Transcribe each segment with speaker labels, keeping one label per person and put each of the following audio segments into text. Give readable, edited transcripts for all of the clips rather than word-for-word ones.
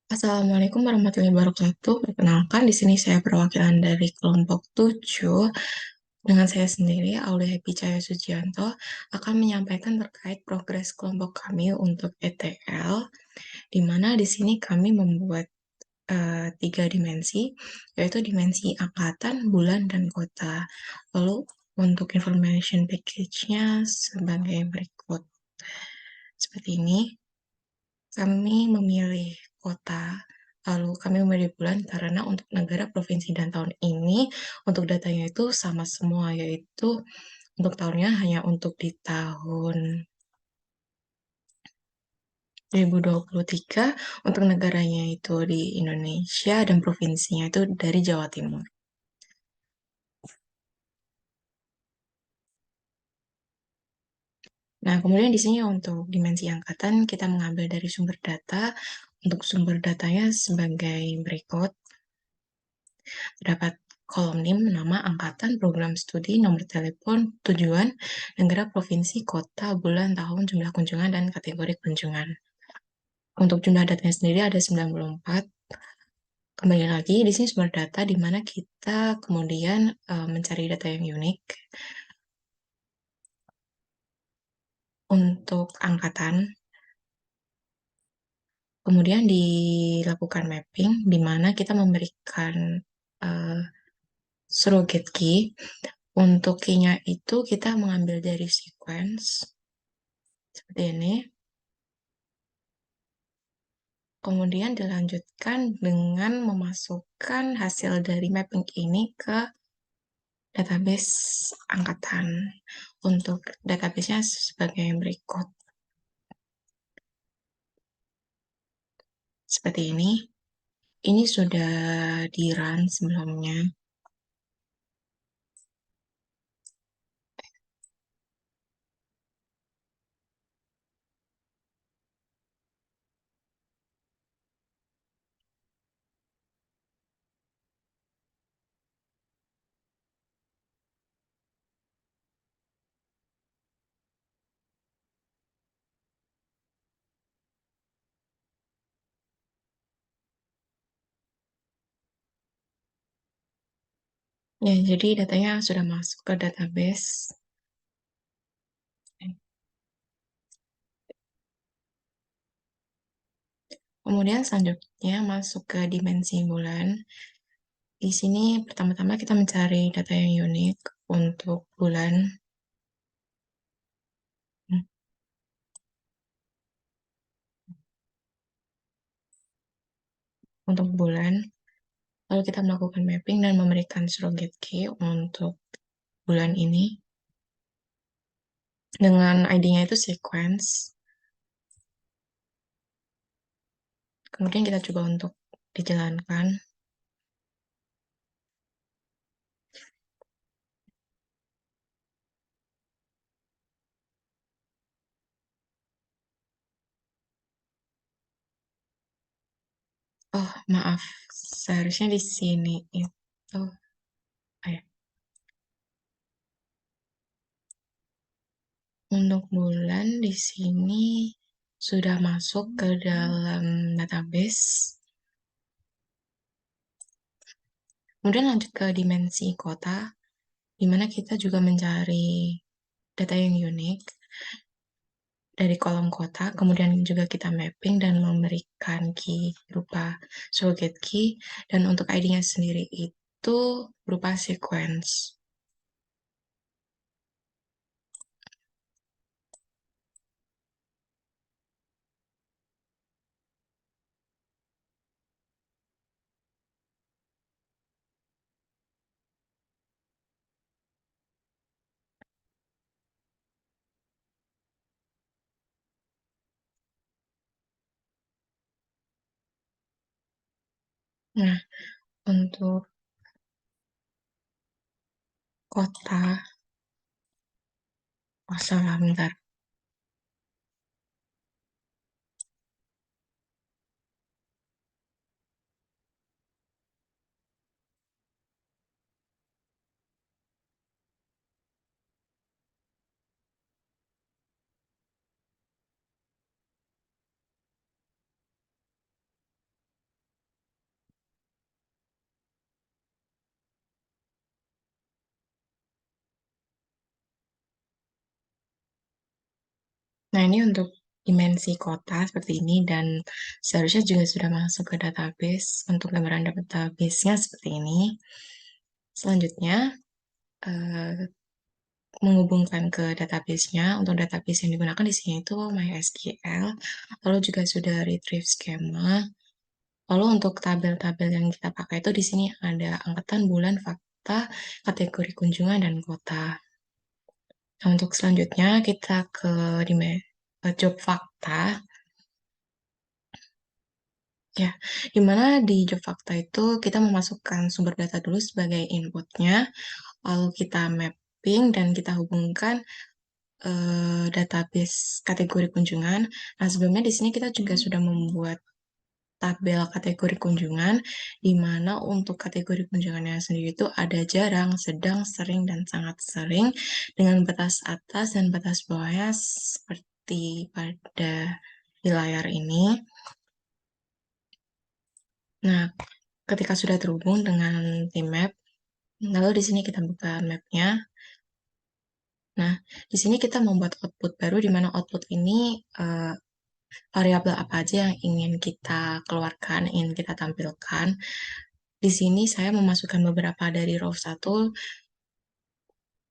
Speaker 1: Assalamualaikum warahmatullahi wabarakatuh. Perkenalkan, di sini saya perwakilan dari kelompok 7. Dengan saya sendiri, Aulia Happy Cahaya Sujianto, akan menyampaikan terkait progres kelompok kami untuk ETL, di mana di sini kami membuat tiga dimensi, yaitu dimensi angkatan, bulan, dan kota. Lalu, untuk information package-nya sebagai berikut. Seperti ini. Kami memilih kota, lalu kami memilih bulan karena untuk negara, provinsi, dan tahun ini untuk datanya itu sama semua, yaitu untuk tahunnya hanya untuk di tahun 2023, untuk negaranya itu di Indonesia, dan provinsinya itu dari Jawa Timur. Nah, kemudian di sini untuk dimensi angkatan, kita mengambil dari sumber data. Untuk sumber datanya sebagai berikut. Terdapat kolom NIM, nama, angkatan, program studi, nomor telepon, tujuan, negara, provinsi, kota, bulan, tahun, jumlah kunjungan, dan kategori kunjungan. Untuk jumlah datanya sendiri ada 94. Kembali lagi, di sini sumber data di mana kita kemudian mencari data yang unik. Untuk angkatan, kemudian dilakukan mapping, di mana kita memberikan uh, surrogate key. Untuk key-nya itu kita mengambil dari sequence, seperti ini. Kemudian dilanjutkan dengan memasukkan hasil dari mapping ini ke database angkatan. Untuk database-nya sebagai berikut. Seperti ini. Ini sudah di-run sebelumnya. Ya, jadi datanya sudah masuk ke database. Kemudian selanjutnya masuk ke dimensi bulan. Di sini pertama-tama kita mencari data yang unik untuk bulan. Untuk bulan, lalu kita melakukan mapping dan memberikan surrogate key untuk bulan ini. Dengan ID-nya itu sequence. Kemudian kita coba untuk dijalankan. Oh, maaf. Seharusnya di sini itu. Ya. Untuk bulan di sini sudah masuk ke dalam database. Kemudian lanjut ke dimensi kota, di mana kita juga mencari data yang unik dari kolom kota, kemudian juga kita mapping dan memberikan key berupa surrogate key, dan untuk ID-nya sendiri itu berupa sequence. Nah, untuk kota, oh salah, bentar. Nah, ini untuk dimensi kota seperti ini dan seharusnya juga sudah masuk ke database untuk gambaran database-nya seperti ini. Selanjutnya, eh, menghubungkan ke database-nya. Untuk database yang digunakan di sini itu MySQL, lalu juga sudah retrieve schema. Lalu untuk tabel-tabel yang kita pakai itu di sini ada angkatan, bulan, fakta, kategori kunjungan, dan kota. Nah, untuk selanjutnya kita ke job fakta. Ya, dimana di job fakta itu kita memasukkan sumber data dulu sebagai inputnya, lalu kita mapping dan kita hubungkan database kategori kunjungan. Nah, sebelumnya di sini kita juga sudah membuat tabel kategori kunjungan, di mana untuk kategori kunjungannya sendiri itu ada jarang, sedang, sering, dan sangat sering, dengan batas atas dan batas bawahnya seperti pada di layar ini. Nah, ketika sudah terhubung dengan tim map, lalu di sini kita buka mapnya. Nah, di sini kita membuat output baru, di mana output ini variabel apa aja yang ingin kita keluarkan, ingin kita tampilkan. Di sini saya memasukkan beberapa dari row 1,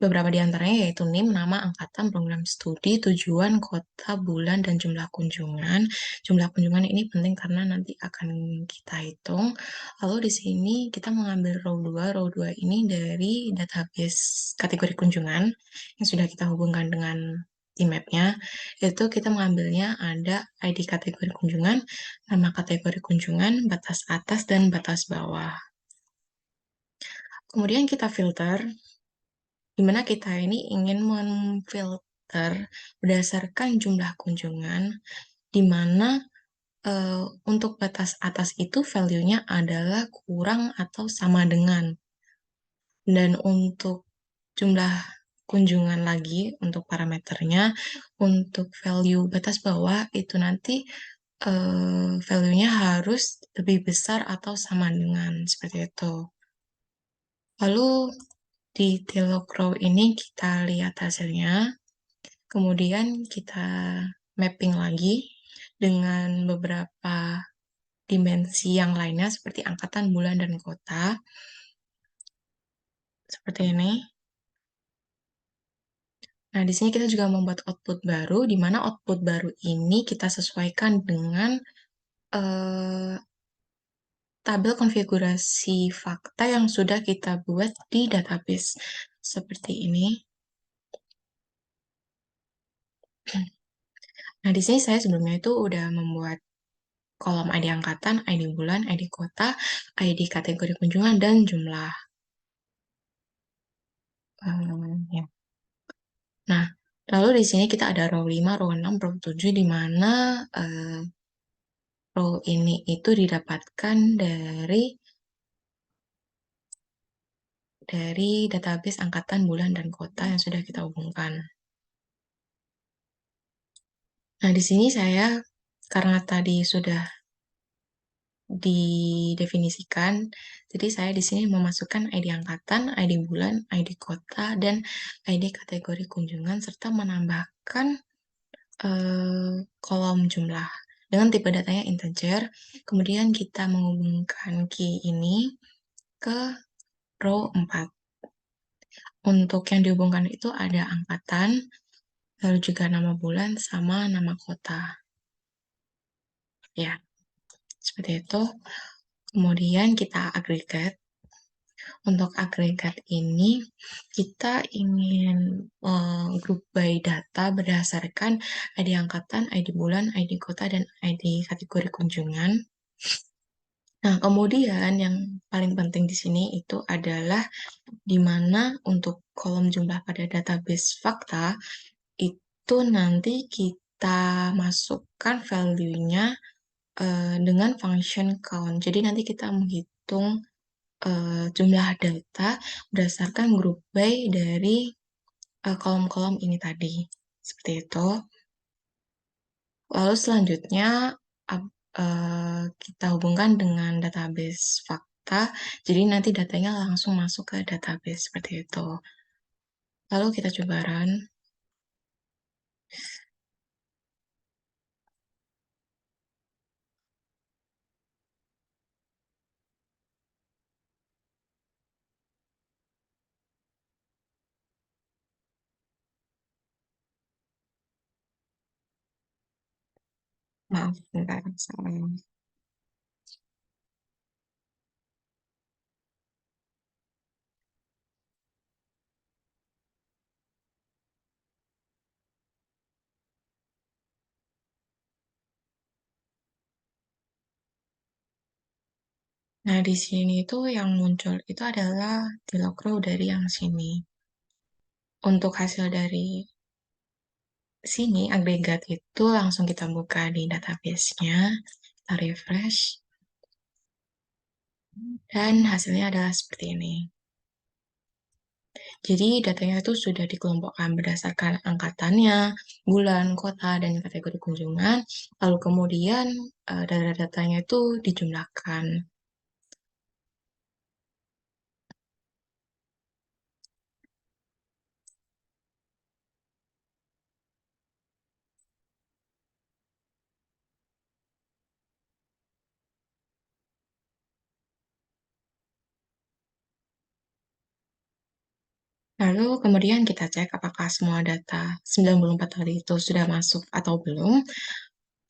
Speaker 1: beberapa di antaranya yaitu NIM, nama, angkatan, program studi, tujuan, kota, bulan, dan jumlah kunjungan. Jumlah kunjungan ini penting karena nanti akan kita hitung. Lalu di sini kita mengambil row 2. Row 2 ini dari database kategori kunjungan yang sudah kita hubungkan dengan di mapnya. Itu kita mengambilnya ada ID kategori kunjungan, nama kategori kunjungan, batas atas, dan batas bawah. Kemudian kita filter, di mana kita ini ingin memfilter berdasarkan jumlah kunjungan, di mana untuk batas atas itu value-nya adalah kurang atau sama dengan. Dan untuk jumlah kunjungan lagi, untuk parameternya, untuk value batas bawah itu nanti value-nya harus lebih besar atau sama dengan, seperti itu. Lalu di Tilog Row ini kita lihat hasilnya, kemudian kita mapping lagi dengan beberapa dimensi yang lainnya seperti angkatan, bulan, dan kota. Seperti ini. Nah, di sini kita juga membuat output baru, di mana output baru ini kita sesuaikan dengan eh, tabel konfigurasi fakta yang sudah kita buat di database. Seperti ini. Nah, di sini saya sebelumnya itu udah membuat kolom ID angkatan, ID bulan, ID kota, ID kategori kunjungan, dan jumlah. Ya. Nah, lalu di sini kita ada row 5, row 6, row 7, di mana row ini itu didapatkan dari database angkatan, bulan, dan kota yang sudah kita hubungkan. Nah, di sini saya, karena tadi sudah didefinisikan, jadi saya di sini memasukkan ID angkatan, ID bulan, ID kota, dan ID kategori kunjungan, serta menambahkan kolom jumlah dengan tipe datanya integer. Kemudian kita menghubungkan key ini ke row 4. Untuk yang dihubungkan itu ada angkatan, lalu juga nama bulan, sama nama kota. Ya, seperti itu. Kemudian kita agregat. Untuk agregat ini, kita ingin group by data berdasarkan ID angkatan, ID bulan, ID kota, dan ID kategori kunjungan. Nah, kemudian yang paling penting di sini itu adalah di mana untuk kolom jumlah pada database fakta itu nanti kita masukkan value-nya dengan function count. Jadi nanti kita menghitung jumlah data berdasarkan group by dari kolom-kolom ini tadi. Seperti itu. Lalu selanjutnya kita hubungkan dengan database fakta, jadi nanti datanya langsung masuk ke database seperti itu. Lalu kita coba run. Maaf, bentar, salah. Nah, di sini tuh yang muncul itu adalah di log row dari yang sini. Untuk hasil dari sini, agregat itu langsung kita buka di database-nya, kita refresh, dan hasilnya adalah seperti ini. Jadi datanya itu sudah dikelompokkan berdasarkan angkatannya, bulan, kota, dan kategori kunjungan. Lalu kemudian data-datanya itu dijumlahkan. Lalu kemudian kita cek apakah semua data 94 tadi itu sudah masuk atau belum.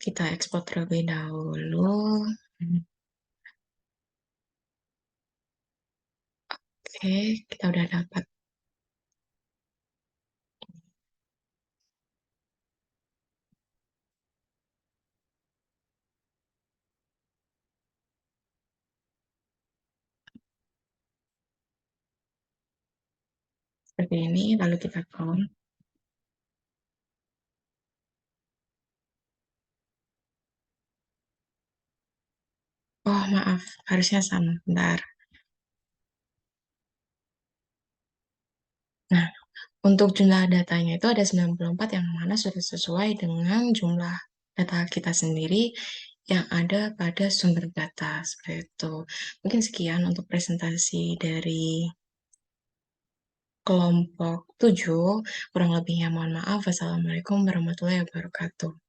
Speaker 1: Kita ekspor terlebih dahulu. Oke, kita udah dapat seperti ini, lalu kita count. Oh, maaf, harusnya sama. Bentar. Nah, untuk jumlah datanya itu ada 94 yang mana sudah sesuai dengan jumlah data kita sendiri yang ada pada sumber data. Seperti itu. Mungkin sekian untuk presentasi dari kelompok 7. Kurang lebihnya mohon maaf. Wassalamualaikum warahmatullahi wabarakatuh.